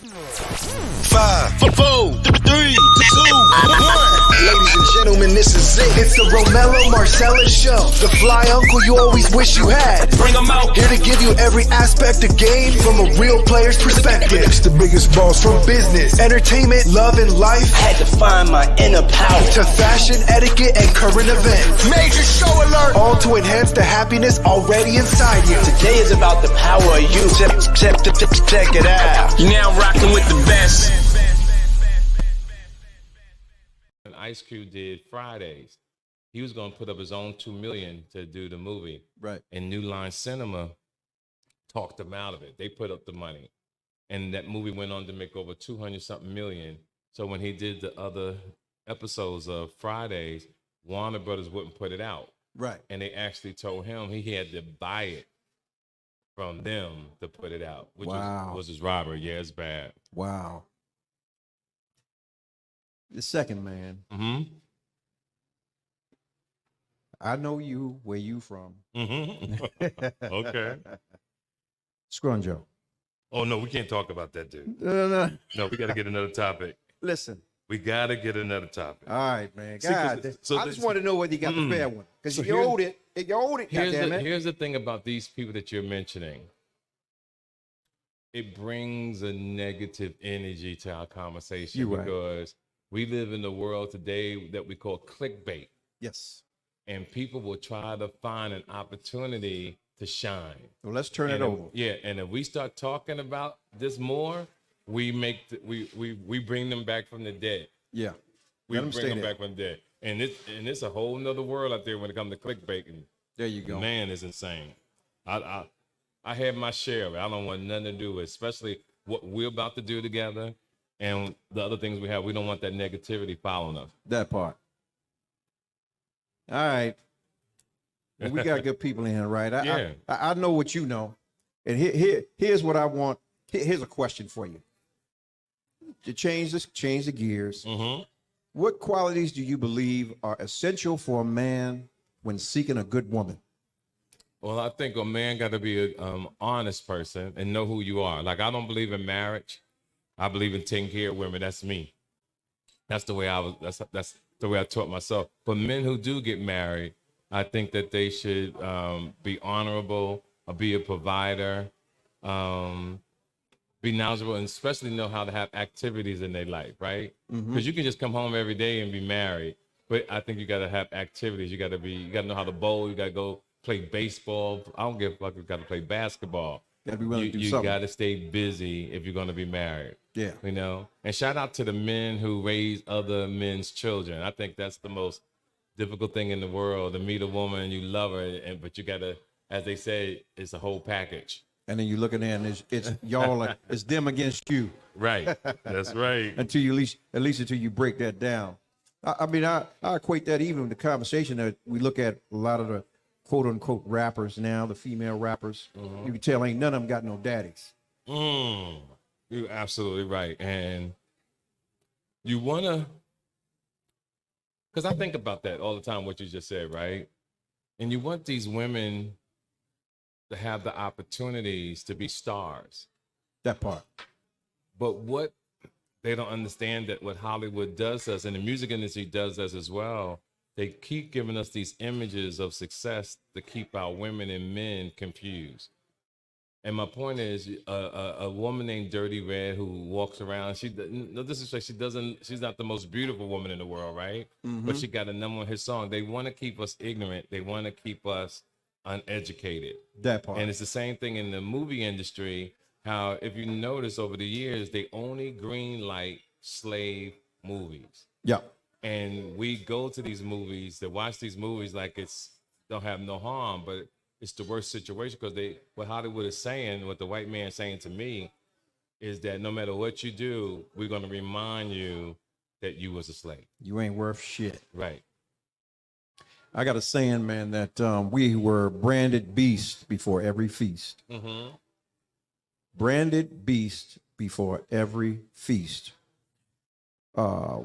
5, 4, 3, 2, 1. Ladies and gentlemen, this is it. It's the ROMELLO MARCELLOUS show. The fly uncle you always wish you had. Bring him out. Here to give you every aspect of game from a real player's perspective. It's the biggest boss from business, entertainment, love, and life. Had to find my inner power. To fashion, etiquette, and current events. Major show alert. All to enhance the happiness already inside you. Today is about the power of you. Check it out. You're now rocking with the best. When Ice Cube did Fridays, he was going to put up his own $2 million to do the movie. Right. And New Line Cinema talked him out of it. They put up the money. And that movie went on to make over 200-something million. So when he did the other episodes of Fridays, Warner Brothers wouldn't put it out. Right. And they actually told him he had to buy it from them to put it out, which was his robbery. Yeah, it's bad. Wow. The second man. Mm-hmm. I know you. Where you from? Mm-hmm. Okay. Scrunjo. Oh, no, we can't talk about that, dude. No. No, we got to get another topic. Listen. We got to get another topic. All right, man. See, God, so I just want to know whether you got the fair one. Because you owed it. You owed it, goddammit. Here's the thing about these people that you're mentioning. It brings a negative energy to our conversation. You're right. Because we live in a world today that we call clickbait. Yes. And people will try to find an opportunity to shine. Well, let's turn it over. Yeah, and if we start talking about this more, we bring them back from the dead. Yeah. We bring them back from the dead. And it's a whole nother world out there when it comes to clickbait. And there you go. Man, it's insane. I had my share of it. I don't want nothing to do with it, especially what we're about to do together and the other things we have. We don't want that negativity following us. That part. All right. Well, we got good people in here, right? I know what you know. And here's what I want. Here's a question for you. To change the gears. Mm-hmm. What qualities do you believe are essential for a man when seeking a good woman? Well, I think a man got to be an honest person and know who you are. Like, I don't believe in marriage. I believe in taking care of women. That's me. That's the way I was. That's the way I taught myself. But men who do get married, I think that they should be honorable, be a provider, be knowledgeable, and especially know how to have activities in their life, right? Because you can just come home every day and be married, but I think you got to have activities. You got to know how to bowl. You got to go play baseball. I don't give a fuck if you got to play basketball. Gotta be willing to do you something. got to stay busy if you're going to be married. Yeah. You know? And shout out to the men who raise other men's children. I think that's the most difficult thing in the world, to meet a woman, you love her, but you got to, as they say, it's a whole package. And then you look in there and it's y'all like it's them against you. Right. That's right. Until you at least until you break that down. I mean, I equate that even with the conversation that we look at a lot of the quote unquote rappers now, the female rappers. You can tell ain't none of them got no daddies. You're absolutely right. And you wanna, because I think about that all the time, what you just said, right? And you want these women to have the opportunities to be stars. That part. But what they don't understand that what Hollywood does us and the music industry does us as well, they keep giving us these images of success to keep our women and men confused. And my point is, a woman named Dirty Red who walks around, she's not the most beautiful woman in the world, right? But she got a #1 hit song. They want to keep us ignorant. They want to keep us uneducated. That part. And it's the same thing in the movie industry. How, if you notice over the years, they only green light slave movies. Yeah. And we go to these movies to watch these movies like it's don't have no harm, but it's the worst situation because what Hollywood is saying, what the white man is saying to me, is that no matter what you do, we're going to remind you that you was a slave. You ain't worth shit. Right. I got a saying, man, that we were branded beast before every feast. Branded beast before every feast.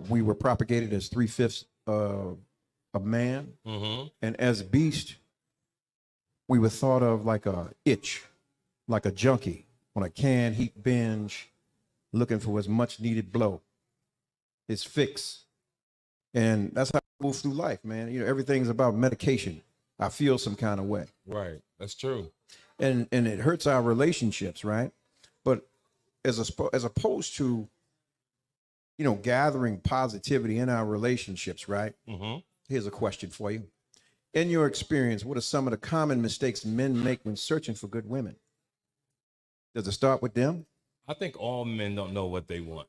We were propagated as 3/5 of man, and as beast, we were thought of like a itch, like a junkie on a canned heat binge, looking for his much needed blow, his fix. And that's how I move through life, man. You know, everything's about medication. I feel some kind of way. Right. That's true. And it hurts our relationships, right? But as opposed to, you know, gathering positivity in our relationships, right? Mm-hmm. Here's a question for you. In your experience, what are some of the common mistakes men make when searching for good women? Does it start with them? I think all men don't know what they want.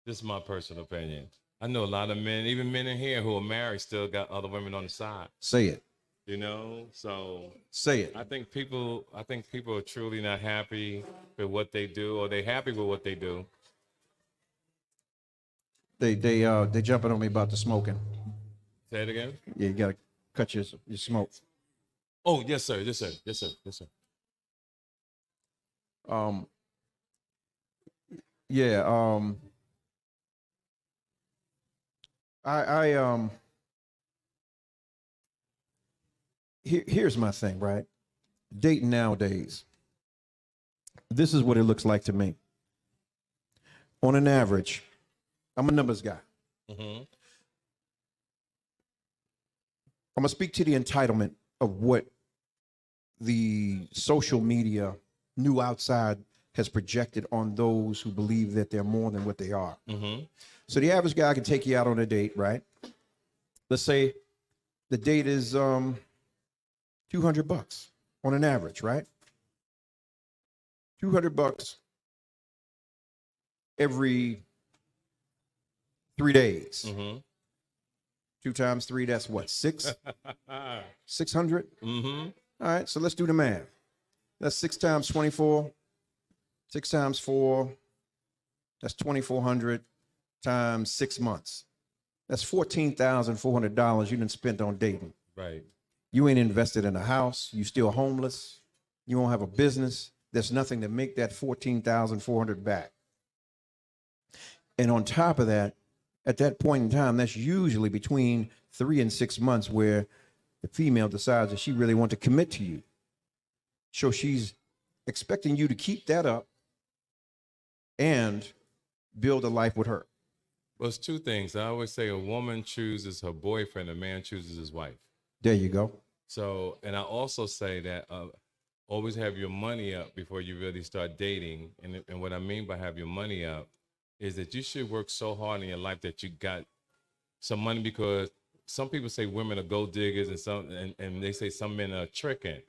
This is my personal opinion. I know a lot of men, even men in here who are married, still got other women on the side. Say it. You know, so say it. I think people are truly not happy with what they do, or they're happy with what they do. They jumping on me about the smoking. Say it again. Yeah, you gotta cut your smoke. Oh yes, sir. Yes, sir. Yes, sir. Yes, sir. Yeah. Here's my thing, right? Dating nowadays. This is what it looks like to me. On an average, I'm a numbers guy. Mm-hmm. I'm gonna speak to the entitlement of what the social media new outside has projected on those who believe that they're more than what they are. Mm-hmm. So the average guy can take you out on a date, right? Let's say the date is $200 on an average, right? $200 every 3 days. Mm-hmm. 2 times 3, that's what, 6? 600? Mm-hmm. All right, so let's do the math. That's 6 times 24. 6 times 4, that's 2,400 times 6 months. That's $14,400 you done spent on dating. Right. You ain't invested in a house. You still homeless. You don't have a business. There's nothing to make that $14,400 back. And on top of that, at that point in time, that's usually between 3 and 6 months where the female decides that she really wants to commit to you. So she's expecting you to keep that up and build a life with her. Well, it's 2 things. I always say a woman chooses her boyfriend, a man chooses his wife. There you go. So, and I also say that always have your money up before you really start dating. And what I mean by have your money up is that you should work so hard in your life that you got some money, because some people say women are gold diggers and they say some men are tricking.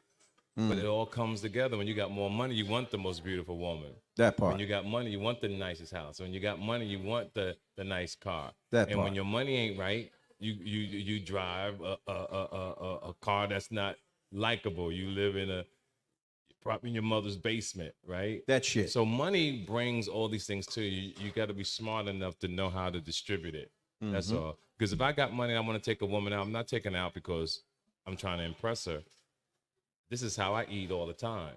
But it all comes together. When you got more money, you want the most beautiful woman. That part. When you got money, you want the nicest house. When you got money, you want the nice car. That and part. When your money ain't right, you drive a car that's not likable. You live in probably in your mother's basement, right? That shit. So money brings all these things to you. You got to be smart enough to know how to distribute it. Mm-hmm. That's all. Because if I got money, I want to take a woman out. I'm not taking her out because I'm trying to impress her. This is how I eat all the time.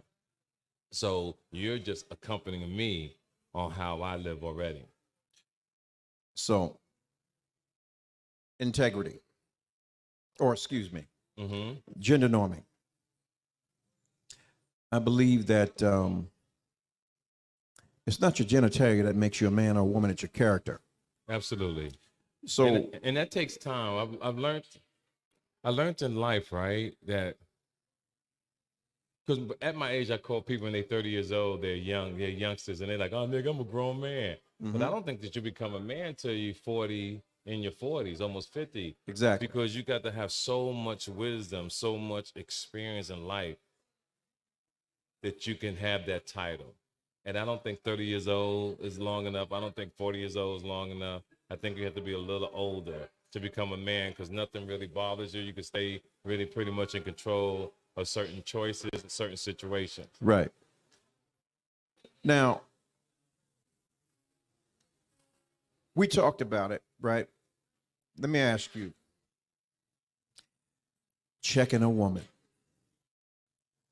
So you're just accompanying me on how I live already. So integrity, or excuse me, gender norming. I believe that it's not your genitalia that makes you a man or a woman, it's your character. Absolutely. So and that takes time. I learned in life, right, that because at my age, I call people when they're 30 years old, they're youngsters, and they're like, oh, nigga, I'm a grown man. Mm-hmm. But I don't think that you become a man till you're 40, in your 40s, almost 50. Exactly. Because you got to have so much wisdom, so much experience in life that you can have that title. And I don't think 30 years old is long enough. I don't think 40 years old is long enough. I think you have to be a little older to become a man, because nothing really bothers you. You can stay really pretty much in control of certain choices and certain situations. Right. Now, we talked about it, right? Let me ask you, checking a woman,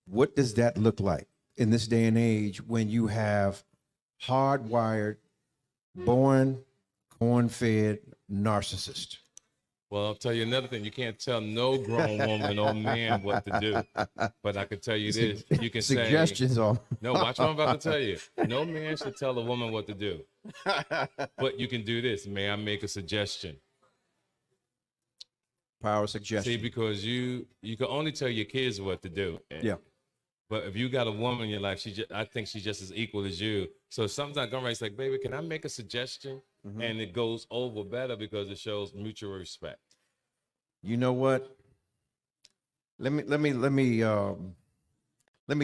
what does that look like in this day and age when you have hardwired, born, corn-fed narcissist? Well, I'll tell you another thing. You can't tell no grown woman or man what to do. But I can tell you this. You can suggestions say, on. no, watch what I'm about to tell you. No man should tell a woman what to do. But you can do this. May I make a suggestion? Power suggestion. See, because you can only tell your kids what to do. Yeah. But if you got a woman in your life, I think she's just as equal as you. So sometimes I'm right, like, baby, can I make a suggestion? Mm-hmm. And it goes over better because it shows mutual respect. You know what? Let me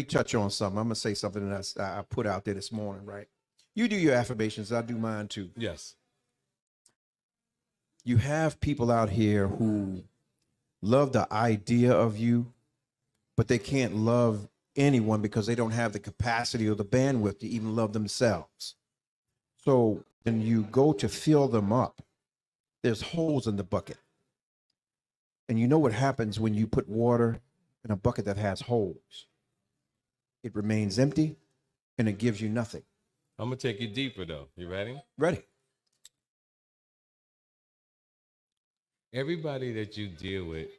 touch on something. I'm gonna say something that I put out there this morning. Right? You do your affirmations. I do mine too. Yes. You have people out here who love the idea of you, but they can't love anyone because they don't have the capacity or the bandwidth to even love themselves. So when you go to fill them up, there's holes in the bucket. And you know what happens when you put water in a bucket that has holes? It remains empty and it gives you nothing. I'm going to take you deeper though. You ready? Ready. Everybody that you deal with,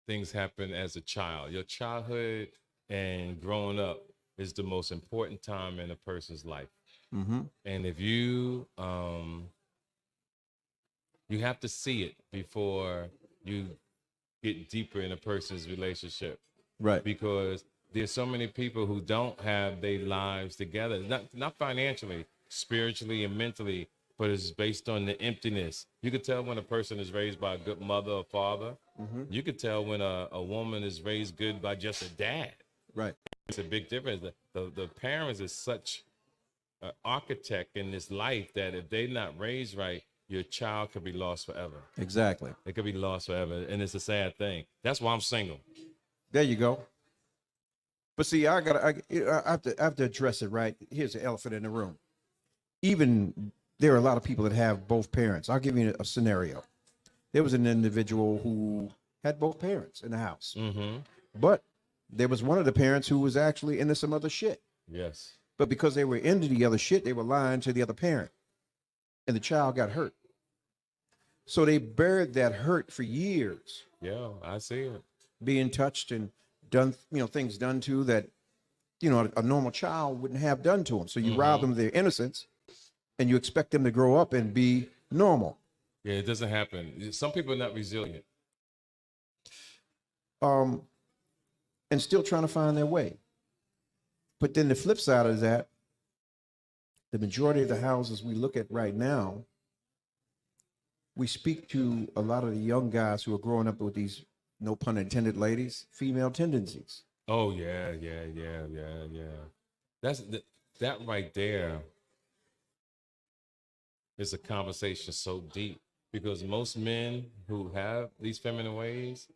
things happen as a child. Your childhood and growing up is the most important time in a person's life. Mm-hmm. And if you have to see it before you get deeper in a person's relationship. Right. Because there's so many people who don't have their lives together, not financially, spiritually and mentally, but it's based on the emptiness. You could tell when a person is raised by a good mother or father. Mm-hmm. You could tell when a woman is raised good by just a dad. Right. It's a big difference. The parents is such an architect in this life that if they're not raised right, your child could be lost forever. Exactly. It could be lost forever, and it's a sad thing. That's why I'm single. There you go. But see, I have to address it, right? Here's the elephant in the room. Even there are a lot of people that have both parents. I'll give you a scenario. There was an individual who had both parents in the house. Mm-hmm. But there was one of the parents who was actually into some other shit. Yes. But because they were into the other shit, they were lying to the other parent. And the child got hurt. So they buried that hurt for years. Yeah, I see it. Being touched and done, things done to that, a normal child wouldn't have done to them. So you rob them of their innocence and you expect them to grow up and be normal. Yeah, it doesn't happen. Some people are not resilient. And still trying to find their way. But then the flip side of that, the majority of the houses we look at right now, we speak to a lot of the young guys who are growing up with these, no pun intended, ladies, female tendencies. Oh, yeah. That right there is a conversation so deep because most men who have these feminine ways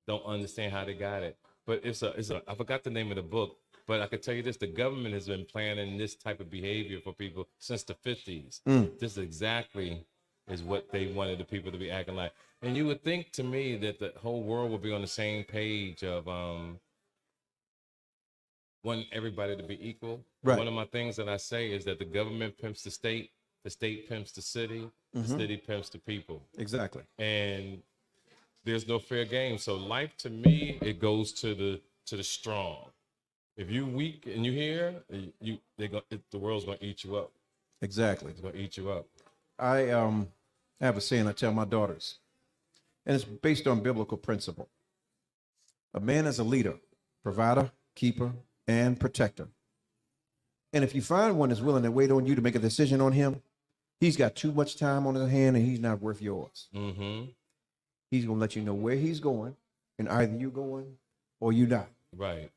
don't understand how they got it. But I forgot the name of the book, but I can tell you this, the government has been planning this type of behavior for people since the 50s. This exactly is what they wanted the people to be acting like. And you would think to me that the whole world would be on the same page of wanting everybody to be equal. Right. One of my things that I say is that the government pimps the state pimps the city, the city pimps the people. Exactly. And there's no fair game. So life to me, it goes to the strong. If you weak and you here, the world's gonna eat you up. Exactly. It's gonna eat you up. I have a saying I tell my daughters, and it's based on biblical principle. A man is a leader, provider, keeper, and protector. And if you find one that's willing to wait on you to make a decision on him, he's got too much time on his hand and he's not worth yours. Mm-hmm. He's going to let you know where he's going, and either you're going or you're not. Right.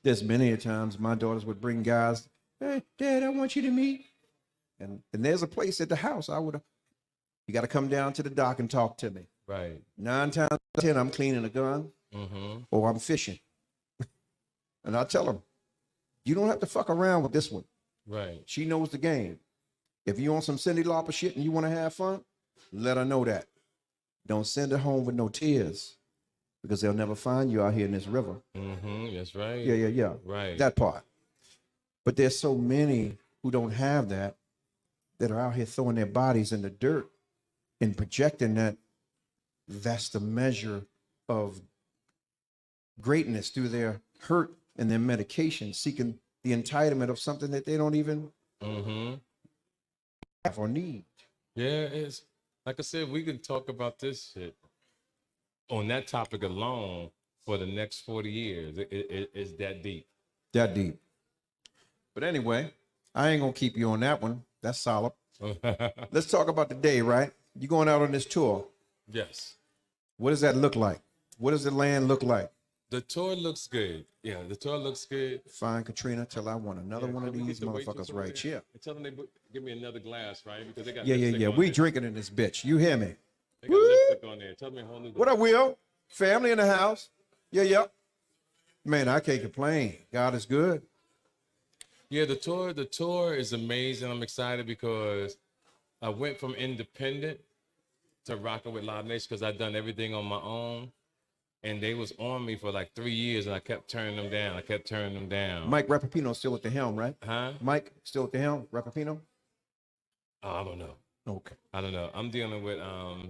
There's many a times my daughters would bring guys, hey, Dad, I want you to meet. And there's a place at the house you got to come down to the dock and talk to me. Right. 9 times out of 10, I'm cleaning a gun or I'm fishing. And I tell them, you don't have to fuck around with this one. Right. She knows the game. If you on some Cyndi Lauper shit and you want to have fun, let her know that. Don't send her home with no tears because they'll never find you out here in this river. That's right. Yeah. Right. That part. But there's so many who don't have that. that are out here throwing their bodies in the dirt and projecting that that's the measure of greatness through their hurt and their medication, seeking the entitlement of something that they don't even have or need. Yeah, it's like I said, we can talk about this shit on that topic alone for the next 40 years. It's that deep. That deep. But anyway, I ain't gonna keep you on that one. That's solid. Let's talk about the day, right? You going out on this tour. Yes. What does that look like? What does the land look like? The tour looks good. Yeah, the tour looks good. Fine, Katrina, till I want another one of these motherfuckers right here. And tell them they give me another glass, right? Because they got Yeah. We drinking in this bitch. You hear me? They got lipstick on there. Tell me a whole new glass. What up, Will? Family in the house. Yeah. Man, I can't complain. God is good. Yeah, the tour is amazing. I'm excited because I went from independent to rocking with Live Nation because I've done everything on my own. And they was on me for like 3 years, and I kept turning them down. Mike Rapapino's still at the helm, right? Huh? Mike still at the helm? Rapapino? Oh, I don't know. Okay. I don't know. I'm dealing with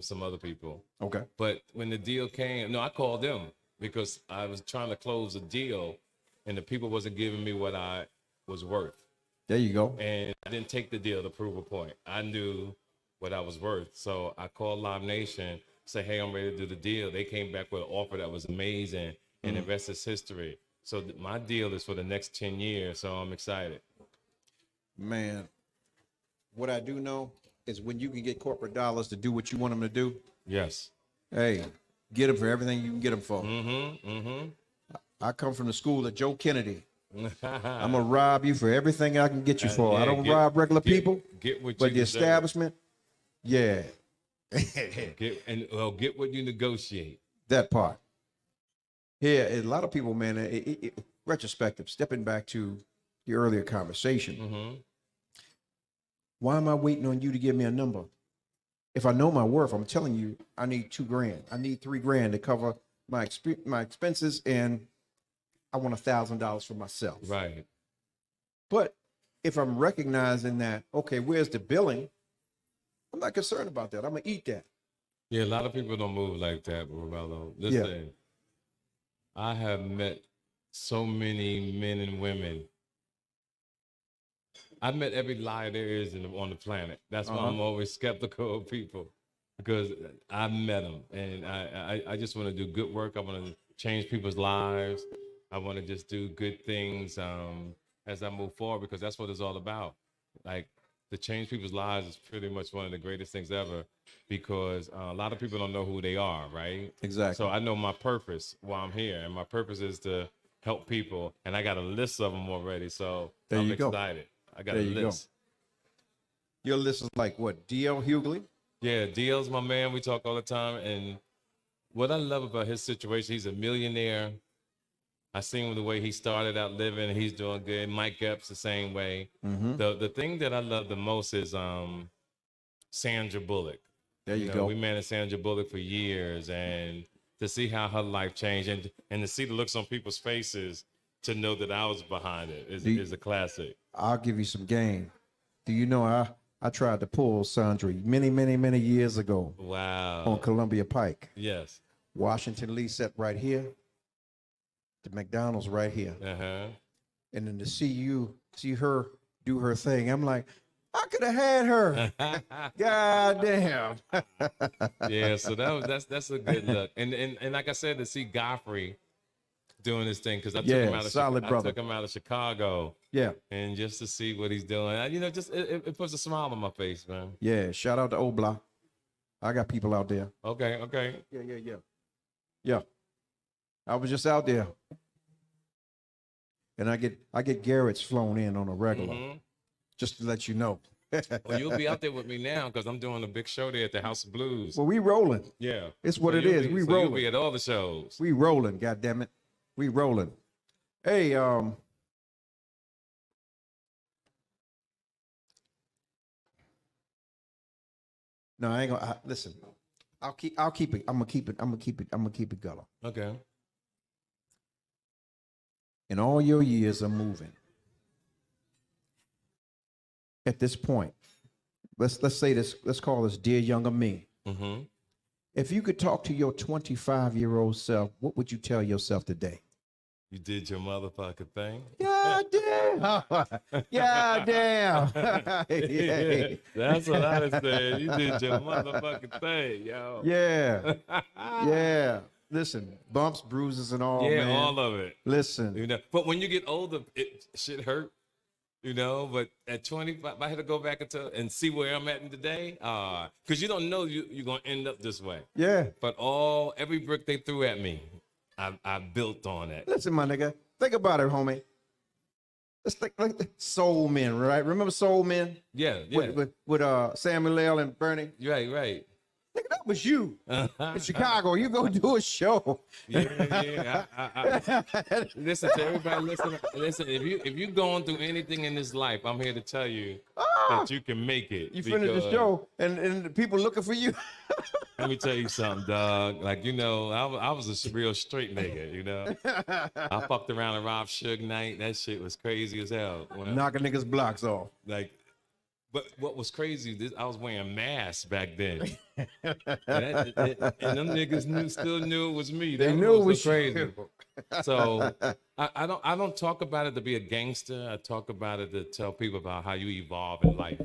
some other people. Okay. But when the deal came, no, I called them because I was trying to close a deal, and the people wasn't giving me what I was worth. There you go. And I didn't take the deal to prove a point. I knew what I was worth. So I called Live Nation, say, hey, I'm ready to do the deal. They came back with an offer that was amazing, and the rest is history. So my deal is for the next 10 years, so I'm excited. Man, what I do know is when you can get corporate dollars to do what you want them to do. Yes. Hey, get them for everything you can get them for. I come from the school of Joe Kennedy. I'm going to rob you for everything I can get you for. I don't rob regular people, but the establishment, yeah. Get what you negotiate. That part. Yeah, a lot of people, man, retrospective, stepping back to the earlier conversation. Why am I waiting on you to give me a number? If I know my worth, I'm telling you, I need $2,000. I need $3,000 to cover my expenses, and I want $1,000 for myself. Right. But if I'm recognizing that, okay, where's the billing? I'm not concerned about that. I'm gonna eat that. Yeah, a lot of people don't move like that, Romello. Listen, I have met so many men and women. I've met every liar there is on the planet. That's why I'm always skeptical of people, because I've met them, and I just want to do good work. I want to change people's lives. I want to just do good things as I move forward, because that's what it's all about. Like, to change people's lives is pretty much one of the greatest things ever, because a lot of people don't know who they are, right? Exactly. So I know my purpose while I'm here, and my purpose is to help people, and I got a list of them already, so I'm excited. I got a list. Your list is like what? D.L. Hughley? Yeah, DL's my man. We talk all the time, and what I love about his situation, he's a millionaire. I seen the way he started out living, and he's doing good. Mike Epps the same way. The thing that I love the most is Sandra Bullock. There you go. We managed Sandra Bullock for years, and to see how her life changed, and to see the looks on people's faces, to know that I was behind it is a classic. I'll give you some game. Do you know I tried to pull Sandra many years ago. Wow. On Columbia Pike. Yes. Washington Lee sat right here. The McDonald's right here. And then to see her do her thing, I'm like, I could have had her. God damn. Yeah, so that's a good look. And like I said, to see Godfrey doing his thing, because I took him out of Chicago. Yeah. And just to see what he's doing, it puts a smile on my face, man. Yeah, shout out to Obla. I got people out there. Okay. Yeah. I was just out there. And I get Garrett's flown in on a regular. Just to let you know. Well, you'll be out there with me now, because I'm doing a big show there at the House of Blues. Well, we rolling. Yeah. It's what it is. We rolling. You'll be at all the shows. We rolling, goddammit. We rolling. Hey, no, I ain't gonna listen. I'll keep it. I'm gonna keep it gullah. Okay. In all your years of moving, at this point, let's say this, let's call this Dear Younger Me. Mm-hmm. If you could talk to your 25-year-old self, what would you tell yourself today? You did your motherfucking thing. God damn. God damn. Yeah, that's what I said. You did your motherfucking thing, yo. Yeah. Yeah. Listen, bumps, bruises, and all, yeah, man. all of it. Listen. You know, but when you get older, shit hurt. You know, but at 25, I had to go back and see where I'm at today. Because you don't know you're gonna end up this way. Yeah. But every brick they threw at me, I built on it. Listen, my nigga. Think about it, homie. Let's think like the Soul Men, right? Remember Soul Men? Yeah. With Samuel L. and Bernie? Right. Nigga, that was you in Chicago. You go do a show. Yeah. Listen to everybody. Listen. If you going through anything in this life, I'm here to tell you that you can make it. You finish the show, and the people looking for you. Let me tell you something, dog. Like, you know, I was a real straight nigga. You know, I fucked around and robbed Suge Knight. That shit was crazy as hell. Knocking niggas' blocks off. Like. But what was crazy, I was wearing masks back then. and them niggas still knew it was me. They knew it was crazy. So I don't talk about it to be a gangster. I talk about it to tell people about how you evolve in life.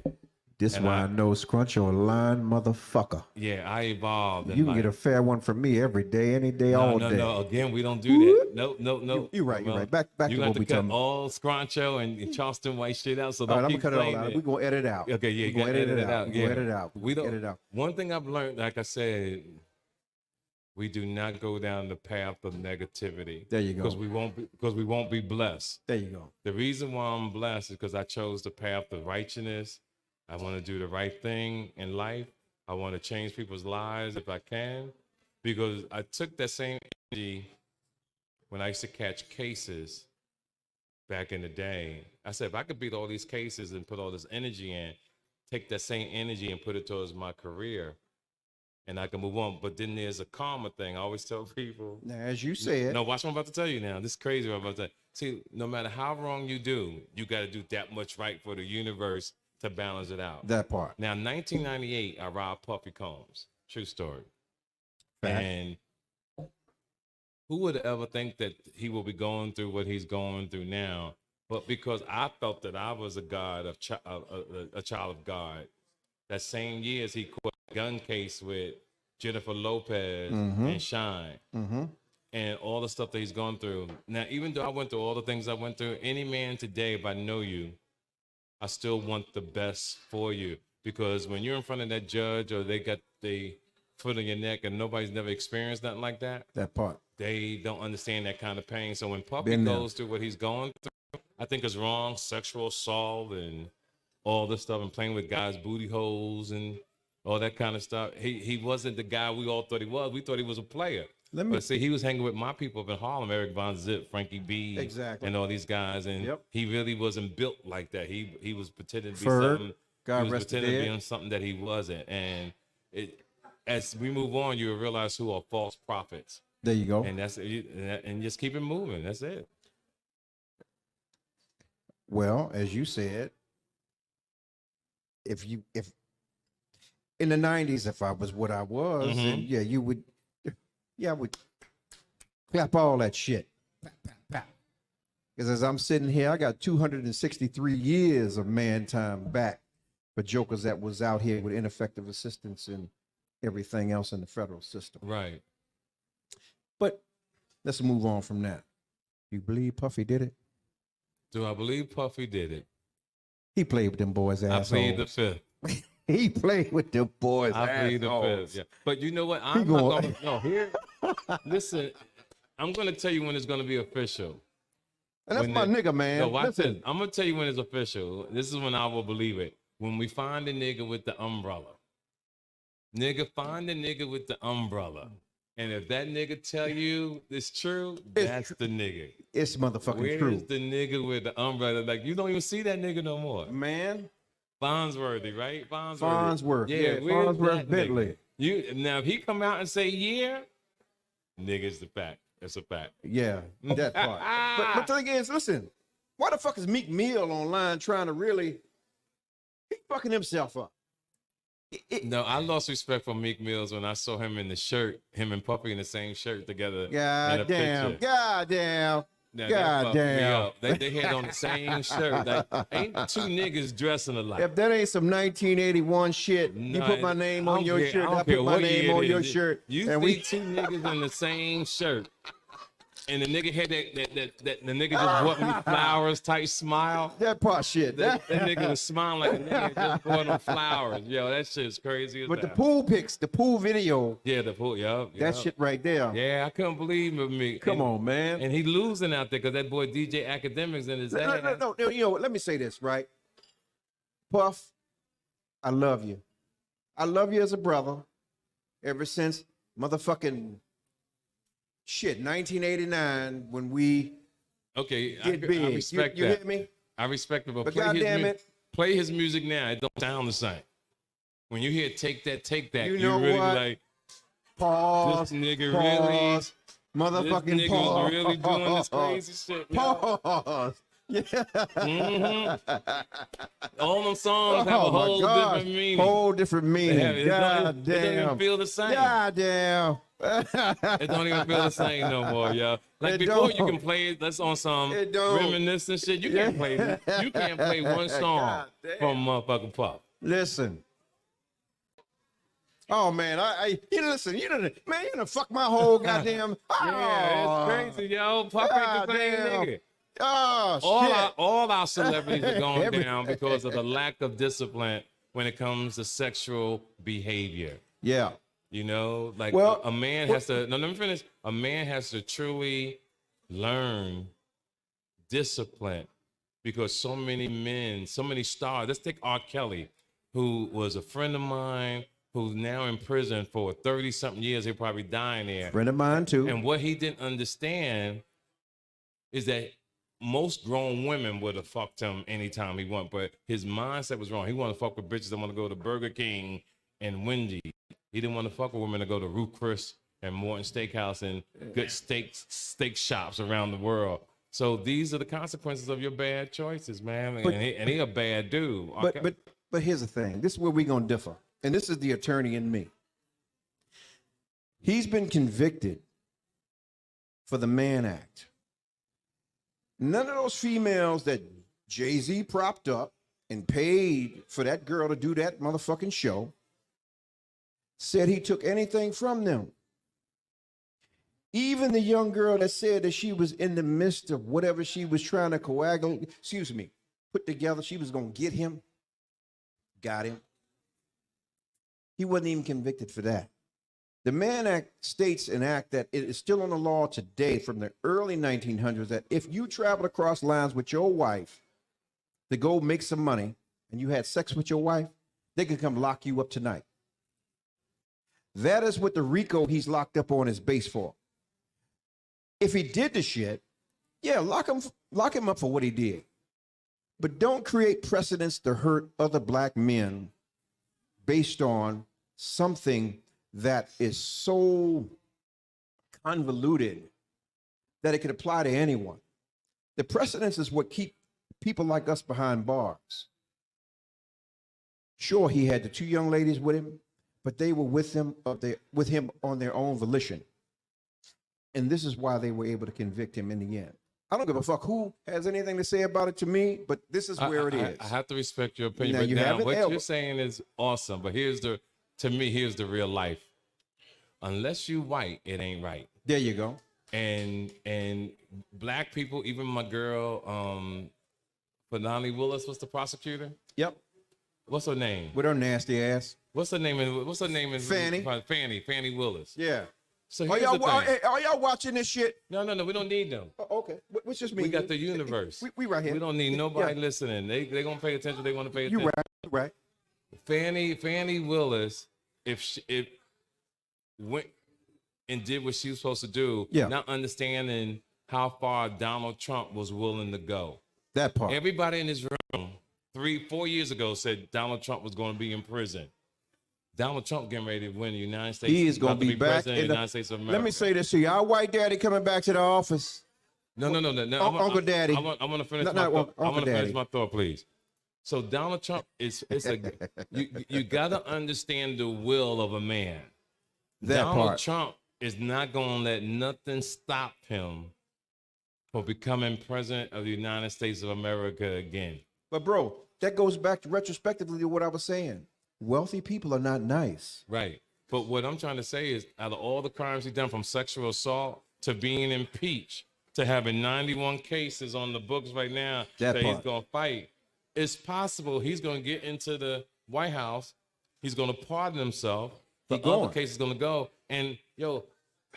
This is why I know Scrunch or line motherfucker. Yeah, I evolved. You can get a fair one from me every day, any day, all day. No. Again, we don't do that. No. You're right. Back to what we talking about. All Scruncho and Charleston white shit out. So don't I'm keep gonna cut it all playing out. it. We're gonna edit it out. Okay, yeah, we're gonna edit it out. Yeah. Edit it out. We don't. Edit it out. One thing I've learned, like I said, we do not go down the path of negativity. There you go. Because we won't be blessed. There you go. The reason why I'm blessed is because I chose the path of righteousness. I want to do the right thing in life. I want to change people's lives if I can, because I took that same energy when I used to catch cases back in the day. I said, if I could beat all these cases and put all this energy in, take that same energy and put it towards my career, and I can move on. But then there's a karma thing. I always tell people. Now, as you said. No, watch what I'm about to tell you now. This is crazy what I'm about to tell you. See, no matter how wrong you do, you got to do that much right for the universe to balance it out. That part. Now, 1998, I robbed Puffy Combs. True story. Fact. And who would ever think that he will be going through what he's going through now? But because I felt that I was a child of God, that same year he caught a gun case with Jennifer Lopez and Shine. And all the stuff that he's gone through. Now, even though I went through all the things I went through, any man today, if I know you, I still want the best for you, because when you're in front of that judge or they got the foot on your neck and nobody's never experienced nothing like that, that part, they don't understand that kind of pain. So when Puppy goes through what he's going through, I think it's wrong, sexual assault and all this stuff and playing with guys' booty holes and all that kind of stuff. He wasn't the guy we all thought he was. We thought he was a player. But see, he was hanging with my people up in Harlem, Eric Von Zip, Frankie B, and all these guys, and he really wasn't built like that. He was pretending to be something. God he was rest pretending to be on something that he wasn't. And as we move on, you will realize who are false prophets. There you go. And and just keep it moving. That's it. Well, as you said, if in the 90s, if I was what I was, then you would. Yeah, I would clap all that shit. Because as I'm sitting here, I got 263 years of man time back for jokers that was out here with ineffective assistance and everything else in the federal system. Right. But let's move on from that. You believe Puffy did it? Do I believe Puffy did it? He played with them boys' assholes. I plead the fifth. He played with the boys' I plead the fifth. Yeah. But you know what? I'm not going to. No, here. Listen, I'm going to tell you when it's going to be official. And that's my nigga, man. No, watch this. I'm going to tell you when it's official. This is when I will believe it. When we find the nigga with the umbrella. Nigga, find the nigga with the umbrella. And if that nigga tell you it's true, that's the nigga. It's motherfucking true. Where's the nigga with the umbrella? Like, you don't even see that nigga no more. Man. Farnsworthy, right? Farnsworth. Yeah, Farnsworth Bentley. Now, if he come out and say, yeah, nigga's the fact. That's a fact. Yeah, that part. But the thing is, listen, why the fuck is Meek Mill online trying to really, he fucking himself up. No, I lost respect for Meek Mills when I saw him in the shirt, him and Puffy in the same shirt together. God damn. God damn. God damn. They had on the same shirt. Like, ain't two niggas dressing alike. If that ain't some 1981 shit, you put my name on your shirt, I put my name on your shirt. You see two niggas in the same shirt. And the nigga had that the nigga just bought me flowers type smile. That part shit. That nigga was smiling like a nigga just bought him flowers. Yo, that shit's crazy as But that. the pool pics, the pool video. Yeah, the pool, yup. That shit right there. Yeah, I couldn't believe it, me. Come on, man. And he losing out there because that boy DJ Academics in his ass. No, you know, let me say this, right? Puff, I love you. I love you as a brother ever since motherfucking shit, 1989 when we get big. I respect you that. Hit me? I respect it, but play his music now. It don't sound the same. When you hear Take That, you know really what? Like, pause. This nigga pause, really, motherfucking this nigga's pause. really doing this crazy shit. Pause. Yeah. All them songs have a whole different meaning. Whole different meaning. God damn. It don't even feel the same. God damn. It don't even feel the same no more, yo. Like before, you can play it. That's on some reminiscent shit. You can't play. You can't play one song from motherfucking Puff. Listen. Oh man, you listen. You done fuck my whole goddamn. Yeah, it's crazy, yo. Puff ain't the same nigga. Oh, all our celebrities are going down because of the lack of discipline when it comes to sexual behavior. Yeah. You know, like a man has to, no, let me finish. A man has to truly learn discipline because so many men, so many stars. Let's take R. Kelly, who was a friend of mine, who's now in prison for 30-something years. He'll probably dying there. Friend of mine, too. And what he didn't understand is that most grown women would have fucked him anytime he wanted, but his mindset was wrong. He wanted to fuck with bitches that want to go to Burger King and Wendy's. He didn't want to fuck with women to go to Ruth Chris and Morton Steakhouse and good steak shops around the world. So these are the consequences of your bad choices, man. And he a bad dude. But here's the thing. This is where we're gonna differ, and this is the attorney in me. He's been convicted for the Mann Act. None of those females that Jay-Z propped up and paid for that girl to do that motherfucking show said he took anything from them. Even the young girl that said that she was in the midst of whatever she was trying to put together, she was going to get him, got him. He wasn't even convicted for that. The Mann Act states an act that it is still on the law today from the early 1900s that if you traveled across lines with your wife to go make some money and you had sex with your wife, they can come lock you up tonight. That is what the RICO he's locked up on is based for. If he did the shit, yeah, lock him up for what he did. But don't create precedents to hurt other black men based on something that is so convoluted that it could apply to anyone. The precedence is what keep people like us behind bars. Sure, he had the two young ladies with him, but they were with him on their own volition. And this is why they were able to convict him in the end. I don't give a fuck who has anything to say about it to me, but this is where it is. I have to respect your opinion. Now, what you're saying is awesome, but here's the real life. Unless you white, it ain't right. There you go. And black people, even my girl, Fanani Willis, what's the prosecutor? Yep. What's her name? With her nasty ass. What's her name? Fanny. Fanny Willis. Yeah. So are y'all watching this shit? No, we don't need them. Oh, okay. What's just mean? We got the universe. We right here. We don't need nobody listening. They gonna pay attention. They want to pay attention. You right. Fanny Willis, if went and did what she was supposed to do, not understanding how far Donald Trump was willing to go. That part. Everybody in this room 3-4 years ago said Donald Trump was going to be in prison. Donald Trump getting ready to win the United States. He is going to be back in the United States of America. Let me say this to you. Our white daddy coming back to the office. No. Uncle Daddy. I want to finish my thought, please. So Donald Trump you gotta understand the will of a man. Donald Trump is not gonna let nothing stop him from becoming president of the United States of America again. But bro, that goes back to retrospectively to what I was saying. Wealthy people are not nice. Right. But what I'm trying to say is, out of all the crimes he's done, from sexual assault to being impeached to having 91 cases on the books right now that he's going to fight, it's possible he's going to get into the White House. He's going to pardon himself. The other case is going to go. And,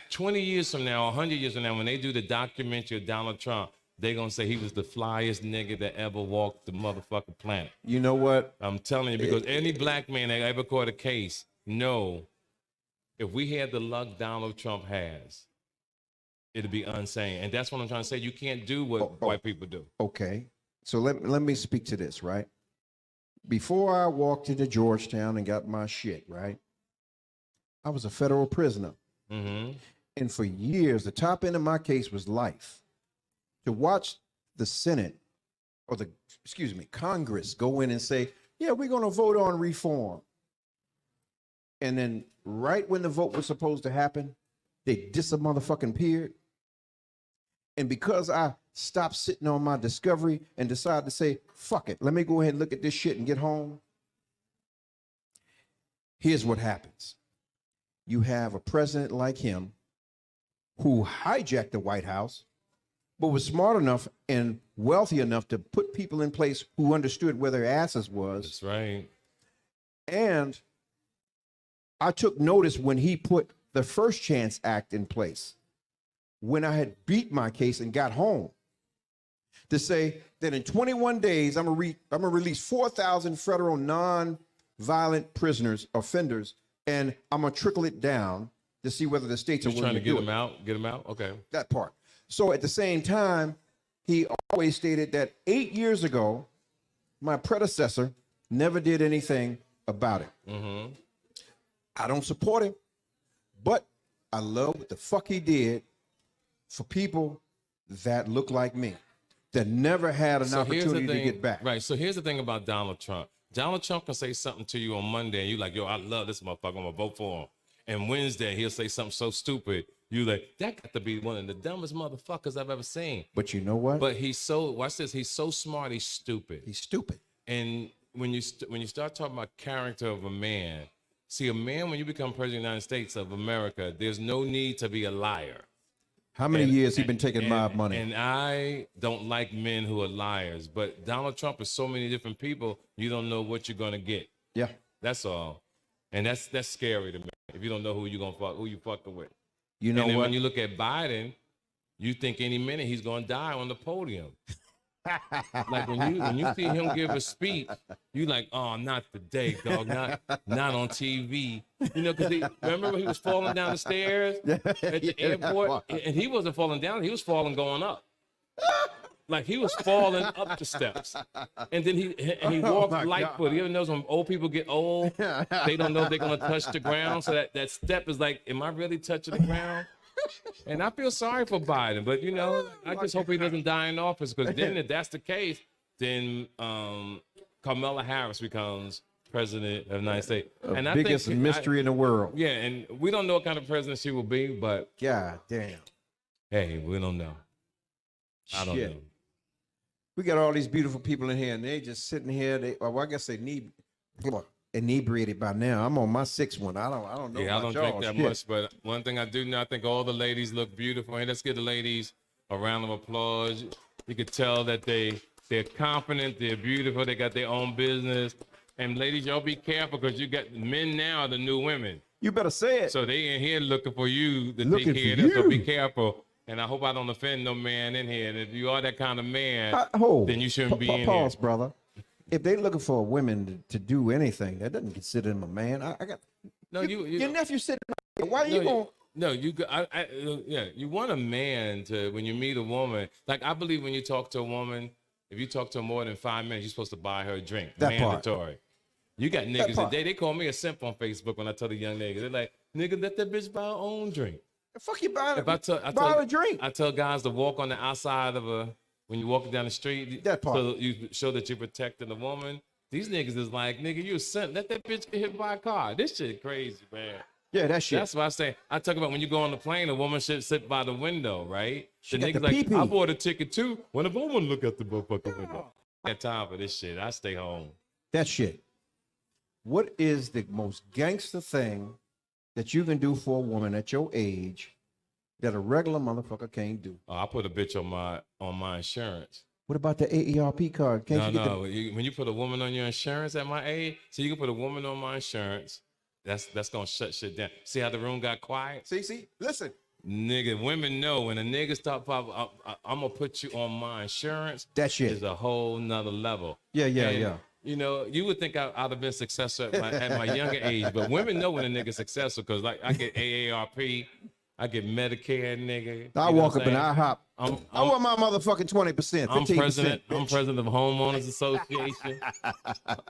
20 years from now, 100 years from now, when they do the documentary of Donald Trump, they're going to say he was the flyest nigga that ever walked the motherfucking planet. You know what? I'm telling you, because any black man that ever caught a case, if we had the luck Donald Trump has, it'd be insane. And that's what I'm trying to say. You can't do what white people do. Okay. So let me speak to this, right? Before I walked into Georgetown and got my shit, right? I was a federal prisoner. Mm-hmm. And for years, the top end of my case was life. To watch the Senate or Congress go in and say, yeah, we're going to vote on reform. And then right when the vote was supposed to happen, they motherfucking peered. And because I stopped sitting on my discovery and decided to say, fuck it, let me go ahead and look at this shit and get home. Here's what happens. You have a president like him who hijacked the White House, but was smart enough and wealthy enough to put people in place who understood where their asses was. That's right. And I took notice when he put the First Chance Act in place, when I had beat my case and got home, to say that in 21 days, I'm gonna release 4,000 federal non-violent prisoners, offenders, and I'm gonna trickle it down to see whether the states are willing to do it. Get them out. Okay. That part. So at the same time, he always stated that 8 years ago, my predecessor never did anything about it. Mm-hmm. I don't support him, but I love what the fuck he did for people that look like me, that never had an opportunity to get back. Right. So here's the thing about Donald Trump. Donald Trump can say something to you on Monday, and you're like, yo, I love this motherfucker. I'm going to vote for him. And Wednesday, he'll say something so stupid. You like, that got to be one of the dumbest motherfuckers I've ever seen. But you know what? But watch this, he's so smart, he's stupid. He's stupid. And when you start talking about character of a man, see, a man, when you become president of the United States of America, there's no need to be a liar. How many years he been taking mob money? And I don't like men who are liars, but Donald Trump is so many different people, you don't know what you're gonna get. Yeah. That's all. And that's scary to me. If you don't know who you fucking with. You know and then what? when you look at Biden, you think any minute he's gonna die on the podium. Like when you see him give a speech, you like, oh, not today, dog, not on TV. You know, because remember when he was falling down the stairs at the airport, and he wasn't falling down, he was falling going up. Like he was falling up the steps, and then he walked lightfoot. You ever know when old people get old, they don't know if they're gonna touch the ground, so that step is like, am I really touching the ground? And I feel sorry for Biden, but I just hope he doesn't die in office, because then if that's the case, then Kamala Harris becomes president of the United States. And I biggest think mystery in the world. Yeah, and we don't know what kind of president she will be, but God damn. Hey, we don't know. I don't know. We got all these beautiful people in here, and they just sitting here. I guess they need inebriated by now. I'm on my sixth one. I don't know. Yeah, I don't drink that much, but one thing I do know, I think all the ladies look beautiful. Hey, let's give the ladies a round of applause. You could tell that they're confident, they're beautiful, they got their own business. And ladies, y'all be careful, because you got men now are the new women. You better say it. So they in here looking for you to take care of them. So be careful. And I hope I don't offend no man in here. And if you are that kind of man, then you shouldn't be in here. Pause, brother. If they're looking for a woman to do anything, that doesn't consider them a man. I got your nephew sitting right here. Why are you going? No, you want a man to, when you meet a woman, like I believe when you talk to a woman, if you talk to her more than 5 minutes, you're supposed to buy her a drink. That mandatory. Part. You got niggas today, they call me a simp on Facebook when I tell the young niggas. They're like, nigga, let that bitch buy her own drink. The fuck you buying? If buy a drink. I tell guys to walk on the outside of when you walk down the street. That part. So you show that you're protecting the woman. These niggas is like, nigga, you a son. Let that bitch get hit by a car. This shit crazy, man. Yeah, that shit. That's why I say, I talk about when you go on the plane, a woman should sit by the window, right? She The got niggas the like, pee-pee. I bought a ticket too. When a woman look at the motherfucking window. I got time for this shit. I stay home. That shit. What is the most gangster thing that you can do for a woman at your age that a regular motherfucker can't do? Oh, I put a bitch on my insurance. What about the AARP card? Can't No. When you put a woman on your insurance at my age, so you can put a woman on my insurance, that's gonna shut shit down. See how the room got quiet? See, listen. Nigga, women know when a nigga stop pop, I'm gonna put you on my insurance. That shit is a whole nother level. Yeah. You know, you would think I'd have been successful at my younger age, but women know when a nigga's successful because, like, I get AARP, I get Medicare, nigga. I walk up and I hop. I want my motherfucking 20%. I'm 15%, president. bitch. I'm president of Homeowners Association.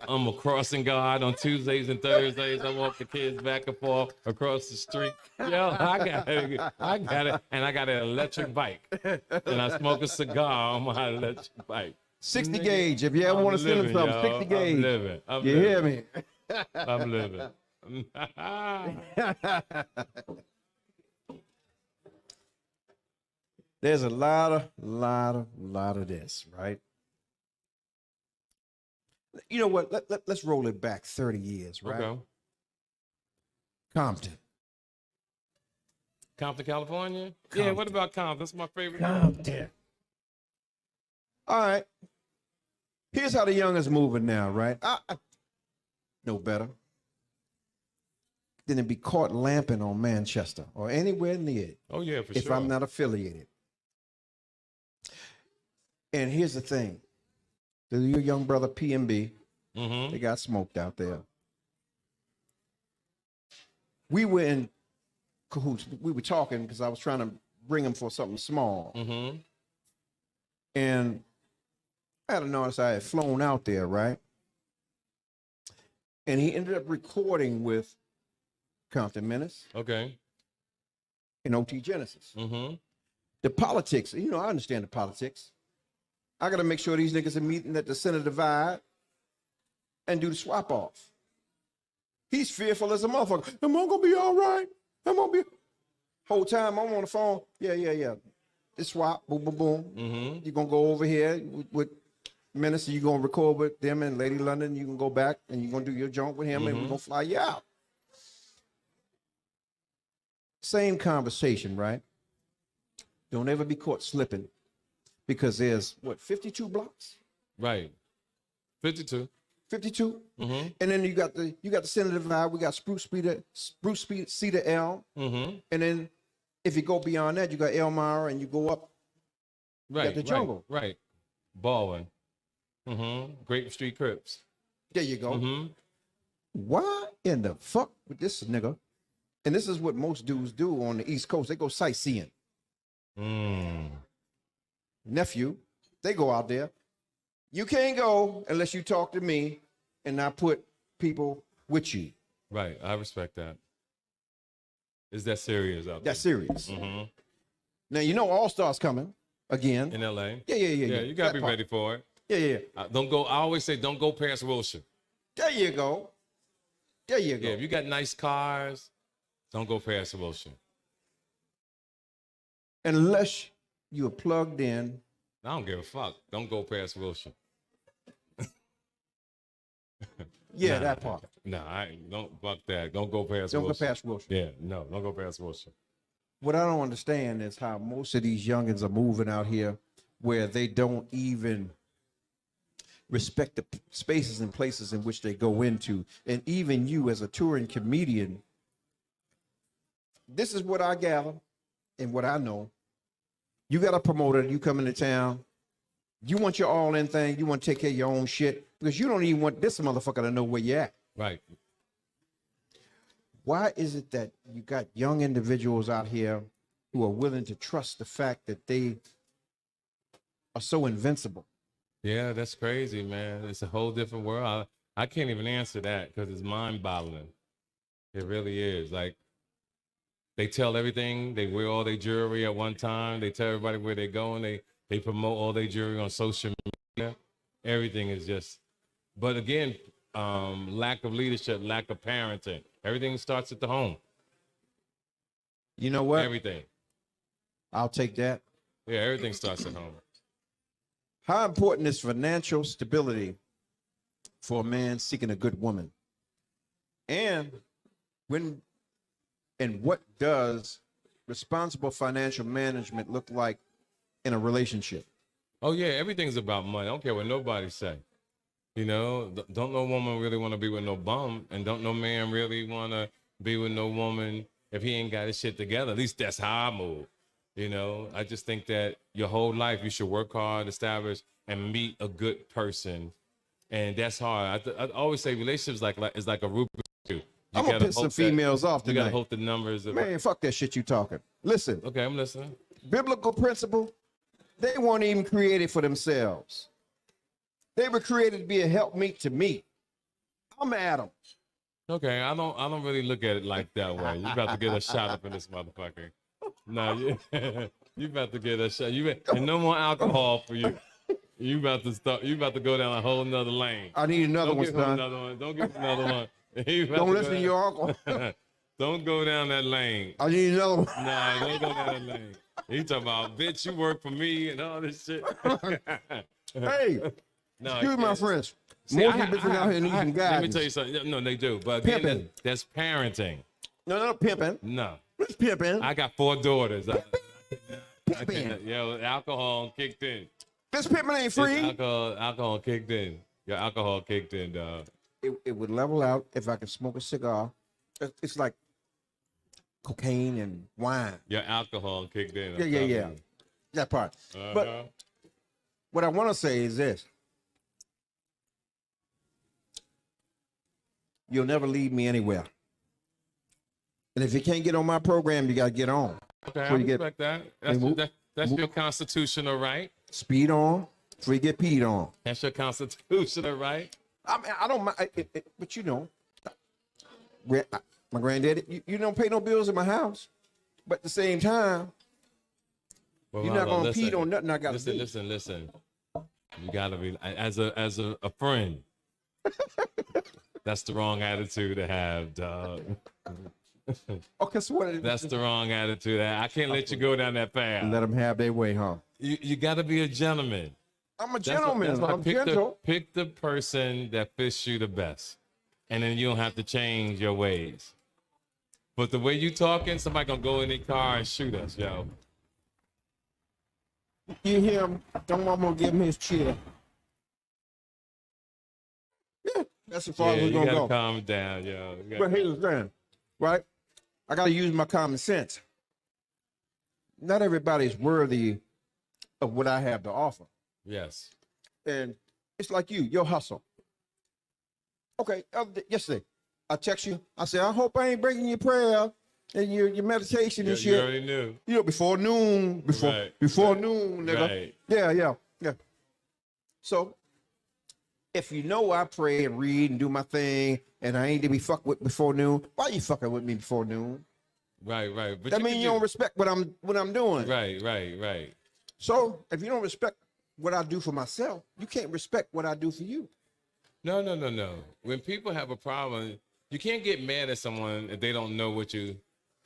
I'm a crossing guard on Tuesdays and Thursdays. I walk the kids back and forth across the street. Yo, I got it, and I got an electric bike, and I smoke a cigar on my electric bike. 60 gauge. If you ever want to send them something, 60 gauge. I'm living. You hear me? I'm living. There's a lot of this, right? You know what? Let's roll it back 30 years, right? Okay. Compton, California? Yeah, Compton. what about Compton? That's my favorite. Compton. All right. Here's how the young is moving now, right? I know better than to be caught lamping on Manchester or anywhere near it. Oh, yeah, for if sure. I'm not affiliated. And here's the thing. Your young brother PMB, they got smoked out there. We were in cahoots. We were talking because I was trying to bring him for something small. And I had noticed I had flown out there, right? And he ended up recording with Compton Menace. Okay. And OT Genesis. The politics, I understand the politics. I got to make sure these niggas are meeting at the center divide and do the swap off. He's fearful as a motherfucker. Am I going to be all right? Whole time I'm on the phone. Yeah. This swap, boom, boom, boom. You're going to go over here with Minister. You're going to record with them and Lady London. You can go back and you're going to do your joint with him and we're going to fly you out. Same conversation, right? Don't ever be caught slipping because there's, 52 blocks? Right. 52. 52. And then you got the center divide. We got Spruce Cedar Elm. And then if you go beyond that, you got Elmira and you go up. Right. You got the jungle. Right. Baldwin. Grape Street Crips. There you go. Why in the fuck with this nigga? And this is what most dudes do on the East Coast. They go sightseeing. Nephew, they go out there. You can't go unless you talk to me and I put people with you. Right. I respect that. Is that serious out there? That's serious. Now, All Stars coming again. In LA? Yeah. You got to be ready for it. Yeah. Don't go. I always say don't go past Wilshire. There you go. Yeah, if you got nice cars, don't go past Wilshire. Unless you're plugged in. I don't give a fuck. Don't go past Wilshire. Yeah, that part. I don't fuck that. Don't go past Wilshire. Don't go past Wilshire. Yeah, no, don't go past Wilshire. What I don't understand is how most of these youngins are moving out here where they don't even respect the spaces and places in which they go into. And even you as a touring comedian, this is what I gather and what I know. You got a promoter, you come into town, you want your all-in thing, you want to take care of your own shit, because you don't even want this motherfucker to know where you're at. Right. Why is it that you got young individuals out here who are willing to trust the fact that they are so invincible? Yeah, that's crazy, man. It's a whole different world. I can't even answer that because it's mind-boggling. It really is. Like, they tell everything. They wear all their jewelry at one time. They tell everybody where they're going. They They promote all their jewelry on social media. Everything is just, but again, lack of leadership, lack of parenting. Everything starts at the home. You know what? Everything. I'll take that. Yeah, everything starts at home. How important is financial stability for a man seeking a good woman? And what does responsible financial management look like in a relationship? Oh yeah, everything's about money. I don't care what nobody say. You know, don't no woman really want to be with no bum, and don't no man really want to be with no woman if he ain't got his shit together. At least that's how I move. You know, I just think that your whole life you should work hard, establish, and meet a good person, and that's hard. I always say relationships is like a Rubik's Cube. I'm gonna piss some females off tonight. You gotta hope the numbers. Man, fuck that shit you talking. Listen. Okay, I'm listening. Biblical principle. They weren't even created for themselves. They were created to be a helpmeet to me. I'm Adam. Okay, I don't really look at it like that way. You about to get a shot up in this motherfucker. No, you about to get a shot. And no more alcohol for you. You about to start. You about to go down a whole nother lane. I need another one, son. Another one. Don't give him another one. Don't listen to your uncle. Don't go down that lane. I need another one. Nah, don't go down that lane. He talking about, bitch, you work for me and all this shit. Hey, no, excuse my friends. See, Most people out here need some guys. Let me tell you something. No, they do. But again, that's parenting. No, pimping. No. It's pimping. I got 4 daughters. Pimping. Yeah, alcohol kicked in. This pimping ain't free. Alcohol kicked in. Your alcohol kicked in, dog. It would level out if I could smoke a cigar. It's like cocaine and wine. Your alcohol kicked in. Yeah. That part. But what I want to say is this. You'll never lead me anywhere. And if you can't get on my program, you got to get on. Okay, I respect that. That's your constitutional right. Speed on before you get peed on. That's your constitutional right. I mean, I don't mind, but you know, my granddaddy, you don't pay no bills in my house. But at the same time, well, you're not going to pee on nothing I got to do. Listen. You got to be, as a friend, that's the wrong attitude to have, dog. Okay, so what? That's the wrong attitude. I can't let you go down that path. Let them have their way, huh? You got to be a gentleman. I'm a gentleman. I'm gentle. Pick the person that fits you the best, and then you don't have to change your ways. But the way you talking, somebody gonna go in their car and shoot us, yo. You hear him? Don't want to give him his chair. Yeah, that's as far as we're gonna go. Calm down, yo. But here's the thing, right? I gotta use my common sense. Not everybody's worthy of what I have to offer. Yes. And it's like your hustle. Okay, yesterday, I text you. I said, I hope I ain't breaking your prayer and your meditation and shit. You already knew. You know, before noon. Before noon, nigga. Right. Yeah. So, if you know I pray and read and do my thing and I ain't to be fucked with before noon, why you fucking with me before noon? Right. But that means you don't respect what I'm doing. Right. So, if you don't respect what I do for myself, you can't respect what I do for you. No. When people have a problem, you can't get mad at someone if they don't know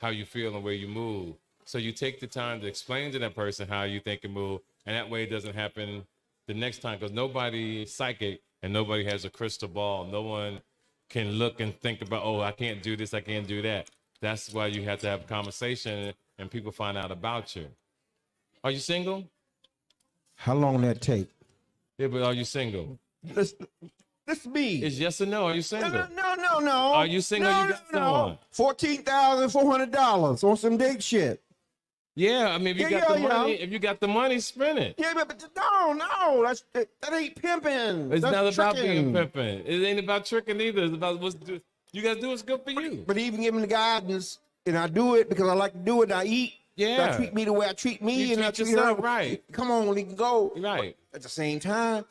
how you feel and where you move. So you take the time to explain to that person how you think and move, and that way it doesn't happen the next time, because nobody is psychic and nobody has a crystal ball. No one can look and think about, oh, I can't do this, I can't do that. That's why you have to have a conversation and people find out about you. Are you single? How long that take? Yeah, but are you single? This me. It's yes or no. Are you single? No. Are you single? You got someone. $14,400 on some date shit. Yeah, I mean, if you got the money, if you got the money, spend it. Yeah, but no, that ain't pimping. It's that's not about tricking. being pimping. It ain't about tricking either. It's about you gotta do what's good for you. But even giving the guidance, and I do it because I like to do it. And I eat. Yeah. I treat me the way I treat me, You and I treat treat her yourself right. Come on, we can go. Right. At the same time,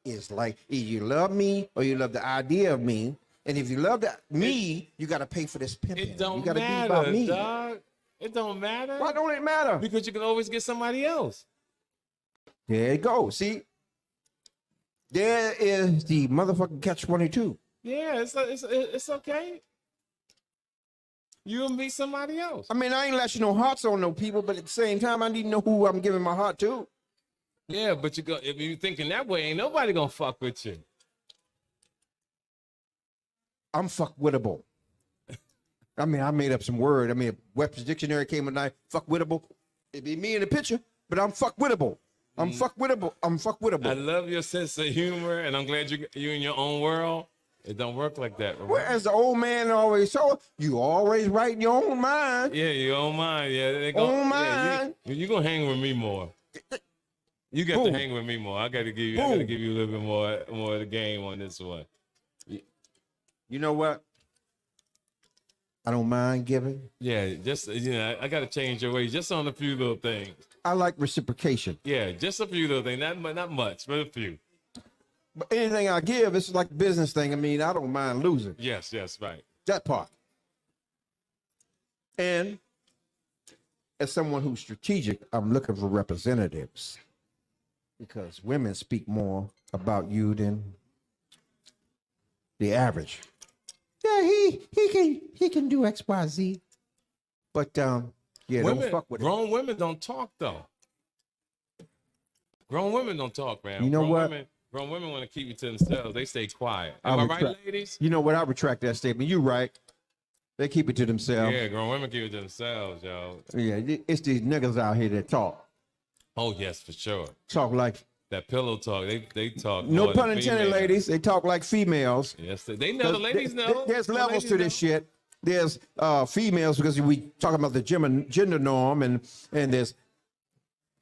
it's like either you love me or you love the idea of me. And if you love me, you got to pay for this pimping. It don't you gotta matter, be about me. dog. It don't matter. Why don't it matter? Because you can always get somebody else. There you go. See, there is the motherfucking catch-22. Yeah, it's okay. You'll meet somebody else. I mean, I ain't let you no hearts on no people, but at the same time, I need to know who I'm giving my heart to. Yeah, but if you thinking that way, ain't nobody gonna fuck with you. I'm fuck-wittable. I mean, I made up some word. I mean, if Webster's Dictionary came tonight, fuck-wittable. It'd be me in the picture, but I'm fuck-wittable. I'm fuck-wittable. I'm fuck-wittable. I love your sense of humor, and I'm glad you in your own world. It don't work like that. Right? Whereas the old man always told, you always right in your own mind. Yeah, your own mind. Yeah, Own mind. Yeah, you gonna hang with me more. You got to hang with me more. I got to give you. I got to give you a little bit more of the game on this one. You know what? I don't mind giving. Yeah, just I got to change your ways just on a few little things. I like reciprocation. Yeah, just a few little things. Not much, but a few. But anything I give, it's like a business thing. I mean, I don't mind losing. Yes, right. That part. And as someone who's strategic, I'm looking for representatives because women speak more about you than the average. Yeah, he can do X, Y, Z. But yeah, don't fuck with it. Grown women don't talk though. Grown women don't talk, man. You know what? Grown women want to keep you to themselves. They stay quiet. Am I right, ladies? You know what? I retract that statement. You're right. They keep it to themselves. Yeah, grown women keep it to themselves, yo. Yeah, it's these niggas out here that talk. Oh, yes, for sure. Talk like that pillow talk. They talk. No pun intended, ladies. They talk like females. Yes, they know. The ladies know. There's levels to this shit. There's females because we talking about the gender norm, and there's,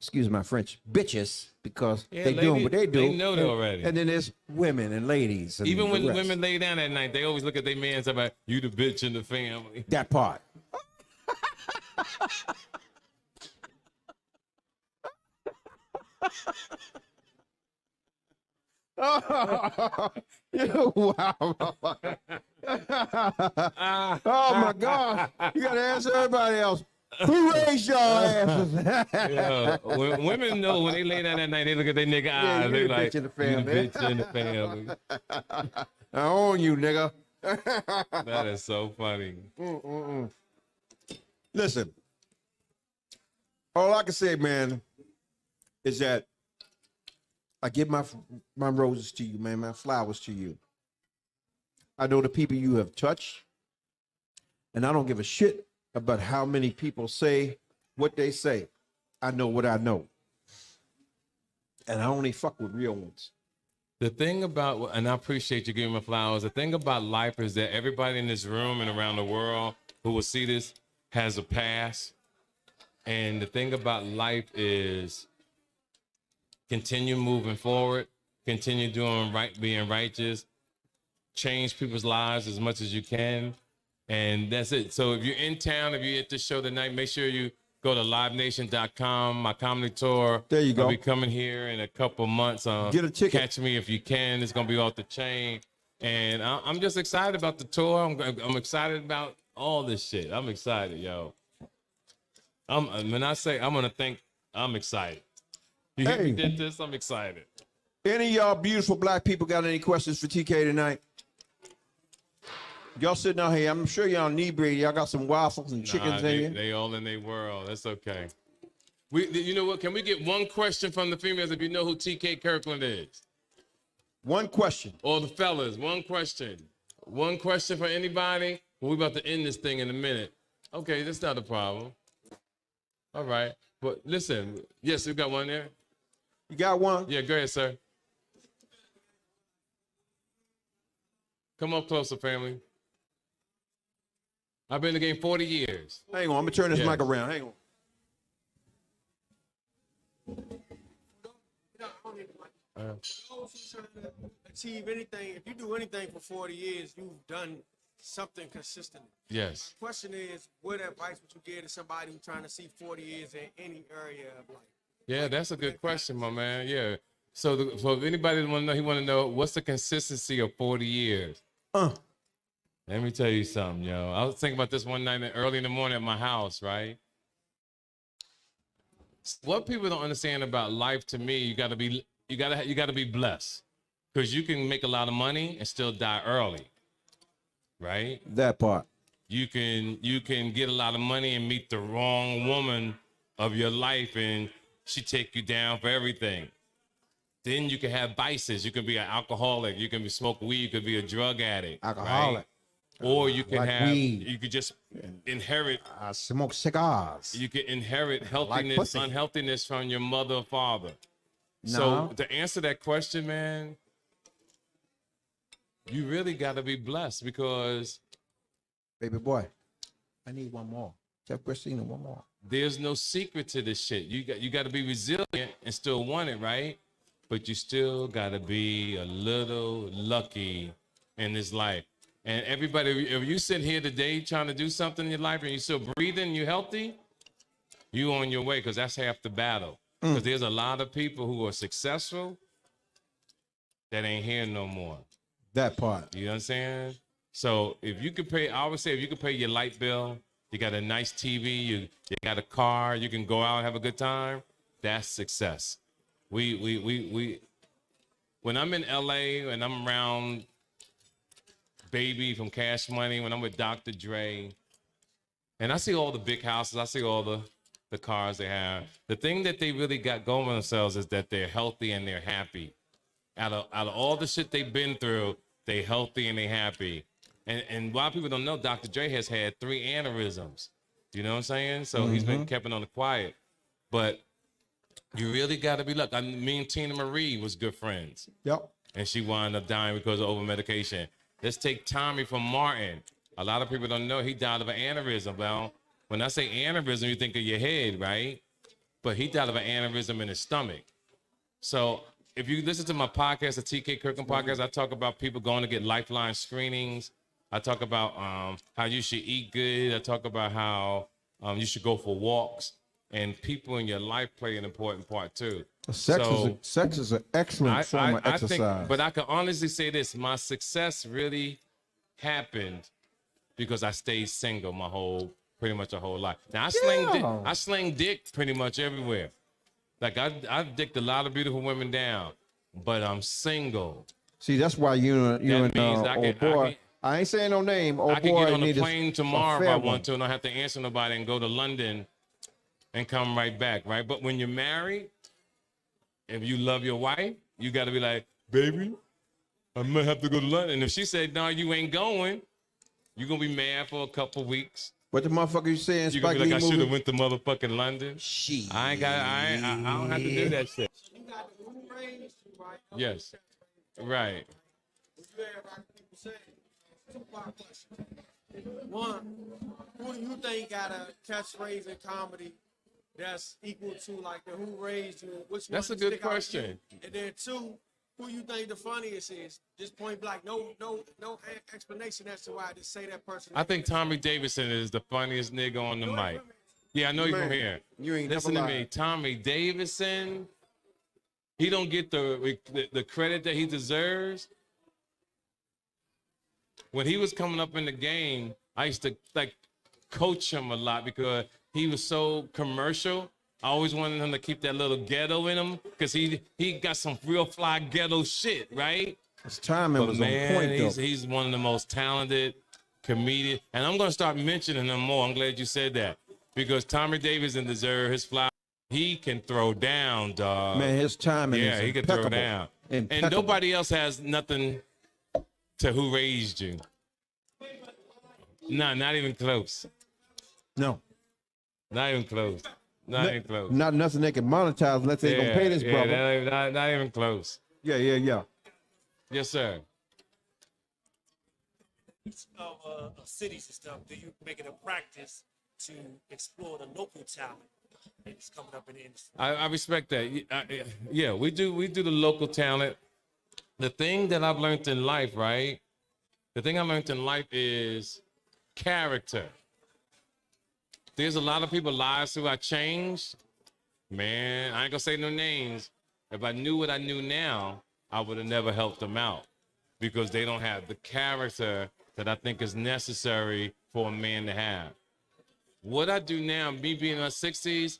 excuse my French, bitches because they doing what they do. They know that already. And then there's women and ladies. And even when women lay down at night, they always look at their man and say, about, you the bitch in the family. That part. Oh, wow. Oh my God. You gotta answer everybody else. Who raised your asses? Yeah. When women know when they lay down at night, they look at their nigga eyes. They like, you the bitch in the family. I own you, nigga. That is so funny. Listen, all I can say, man, is that I give my roses to you, man, my flowers to you. I know the people you have touched, and I don't give a shit about how many people say what they say. I know what I know. And I only fuck with real ones. The thing about, and I appreciate you giving me flowers, the thing about life is that everybody in this room and around the world who will see this has a past. And the thing about life is continue moving forward, continue doing right, being righteous, change people's lives as much as you can. And that's it. So if you're in town, if you're at the show tonight, make sure you go to livenation.com. My comedy tour. There you go. I'll be coming here in a couple months. Get a ticket. Catch me if you can. It's going to be off the chain. And I'm just excited about the tour. I'm excited about all this shit. I'm excited, yo. When I say I'm going to think, I'm excited. You hear me, dentist? I'm excited. Any of y'all beautiful black people got any questions for TK tonight? Y'all sitting out here, I'm sure y'all inebriated. Y'all got some waffles and chickens in here. They all in their world. That's okay. You know what? Can we get one question from the females if you know who TK Kirkland is? One question. Or the fellas, one question. One question for anybody? Well, we're about to end this thing in a minute. Okay, that's not a problem. All right. But listen, yes, we got one there. You got one? Yeah, go ahead, sir. Come up closer, family. I've been in the game 40 years. Hang on, I'm gonna turn this mic around. Hang on. Achieve anything. If you do anything for 40 years, you've done something consistent. Yes. The question is, what advice would you give to somebody who's trying to see 40 years in any area of life? Yeah, that's a good question, my man. Yeah. So if anybody want to know what's the consistency of 40 years? Let me tell you something, yo. I was thinking about this one night early in the morning at my house, right? What people don't understand about life, to me, you gotta be blessed, because you can make a lot of money and still die early, right? That part. You can get a lot of money and meet the wrong woman of your life, and she take you down for everything. Then you can have vices. You can be an alcoholic. You can smoke weed. You could be a drug addict. Alcoholic. Right? Or you can like have weed. you could just inherit. I smoke cigars. You can inherit healthiness, like unhealthiness from your mother or father. No. So to answer that question, man, you really got to be blessed, because baby boy, I need one more. Tell Christina one more. There's no secret to this shit. You got to be resilient and still want it, right? But you still got to be a little lucky in this life. And everybody, if you sit here today trying to do something in your life and you're still breathing, you're healthy, you on your way, because that's half the battle. Because there's a lot of people who are successful that ain't here no more. That part. You know what I'm saying? So if you could pay, I always say, if you could pay your light bill, you got a nice TV, you got a car, you can go out and have a good time, that's success. When I'm in LA and I'm around Baby from Cash Money, when I'm with Dr. Dre, and I see all the big houses, I see all the cars they have. The thing that they really got going for themselves is that they're healthy and they're happy. Out of all the shit they've been through, they healthy and they happy. And a lot of people don't know, Dr. Dre has had 3 aneurysms. You know what I'm saying? So he's been kept it on the quiet. But you really got to be lucky. Me and Tina Marie was good friends. Yep. And she wound up dying because of over-medication. Let's take Tommy from Martin. A lot of people don't know he died of an aneurysm. Well, when I say aneurysm, you think of your head, right? But he died of an aneurysm in his stomach. So if you listen to my podcast, the TK Kirkland podcast, I talk about people going to get Lifeline screenings. I talk about how you should eat good. I talk about how you should go for walks. And people in your life play an important part too. Sex is an excellent form of exercise. But I can honestly say this: my success really happened because I stayed single pretty much my whole life. Now I sling dick pretty much everywhere. Like I've dicked a lot of beautiful women down, but I'm single. See, that's why you and old boy. I ain't saying no name. Old I can boy get on a need plane tomorrow if I want to, and I don't have to answer nobody and go to London and come right back, right? But when you're married, if you love your wife, you got to be like, baby, I might have to go to London. And if she said, no, you ain't going, you're going to be mad for a couple weeks. What the motherfucker you saying? You're going to be like, I should have went to motherfucking London. Shit. I don't have to do that shit. You got the who raised you, right? Yes. Right. You heard like people say, 2-part question. One, who do you think got a catchphrase in comedy that's equal to like the who raised you? Which one That's a good question. And then 2, who you think the funniest is? Just point blank, no explanation as to why. Just say that person. I think Tommy Davidson is the funniest nigga on the mic. Yeah, I know you from here. You ain't Listen to never me, lied. Tommy Davidson. He don't get the credit that he deserves. When he was coming up in the game, I used to like coach him a lot because he was so commercial. I always wanted him to keep that little ghetto in him because he got some real fly ghetto shit, right? His timing was on point, though. He's one of the most talented comedians. And I'm going to start mentioning him more. I'm glad you said that. Because Tommy Davidson deserves his fly. He can throw down, dog. Man, his timing is he can throw down. Impeccable. And nobody else has nothing to who raised you. No, not even close. No. Not even close. Not even close. Not nothing they can monetize unless they gonna pay this brother. Not even close. Yeah. Yes, sir. Of cities and stuff, do you make it a practice to explore the local talent that's coming up in the industry? I respect that. Yeah, we do the local talent. The thing that I've learned in life, right? The thing I learned in life is character. There's a lot of people lives who I changed. Man, I ain't gonna say no names. If I knew what I knew now, I would have never helped them out because they don't have the character that I think is necessary for a man to have. What I do now, me being in my 60s,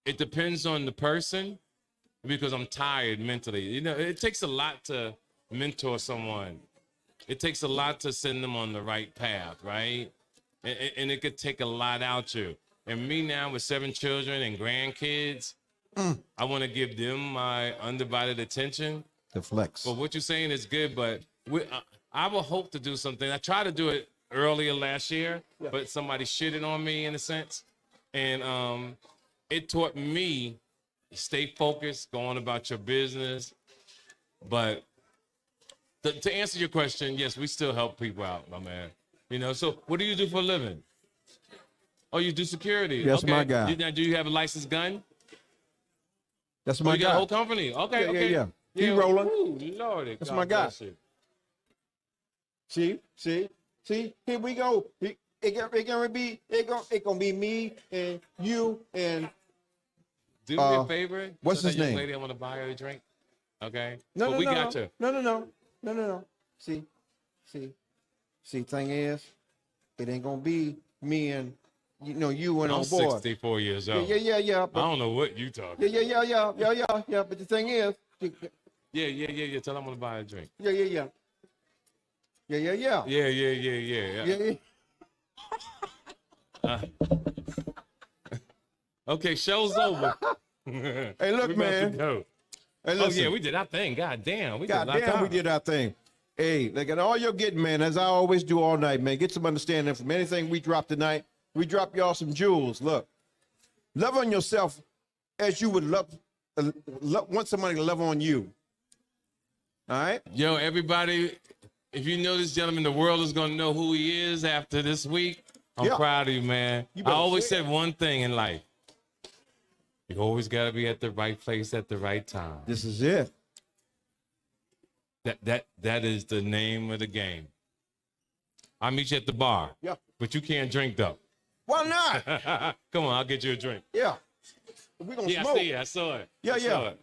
It depends on the person because I'm tired mentally. You know, it takes a lot to mentor someone. It takes a lot to send them on the right path, right? And it could take a lot out you. And me now with 7 children and grandkids, I want to give them my undivided attention. The flex. But what you're saying is good, but I will hope to do something. I tried to do it earlier last year, but somebody shitted on me in a sense. And it taught me stay focused, go on about your business. But to answer your question, yes, we still help people out, my man. You know, so what do you do for a living? Oh, you do security. That's okay. my guy. Do you have a licensed gun? That's my you guy. got a whole company. Okay, yeah, okay. Yeah. He rolling. Ooh, Lordy, that's God my guy. You. See, here we go. It gonna be me and you and. Do me a favor. What's his name? Lady, I want to buy her a drink. Okay. No, we got you. No. See. Thing is, it ain't gonna be me and you and I'm on board. 64 years old. Yeah. But I don't know what you talking. Yeah. But the thing is, Yeah. Tell them I want to buy a drink. Yeah. Okay, show's over. Hey, look, man. Hey, listen. Oh yeah, we did our thing. God damn, we did our thing. Hey, look at all you're getting, man. As I always do all night, man. Get some understanding from anything we drop tonight. We drop y'all some jewels. Look, love on yourself as you would want somebody to love on you. All right. Yo, everybody, if you know this gentleman, the world is gonna know who he is after this week. I'm proud of you, man. I always said one thing in life. You always gotta be at the right place at the right time. This is it. That is the name of the game. I'll meet you at the bar. Yeah. But you can't drink though. Why not? Come on, I'll get you a drink. Yeah. We're gonna smoke. I saw it. Yeah.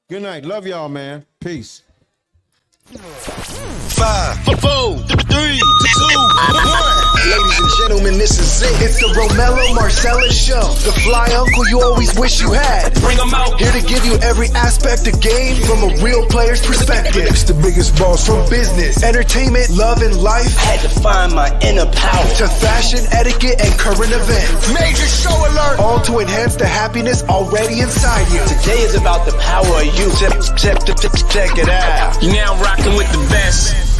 Good night. Love y'all, man. Peace. 5, 4, 3, 2, 1. Ladies and gentlemen, this is it. It's the ROMELLO MARCELLOUS show. The fly uncle you always wish you had. Bring them out. Here to give you every aspect of game from a real player's perspective. It's the biggest boss from business, entertainment, love, and life. Had to find my inner power. To fashion, etiquette, and current events. Major show alert. All to enhance the happiness already inside you. Today is about the power of you. Check it out. You're now rocking with the best.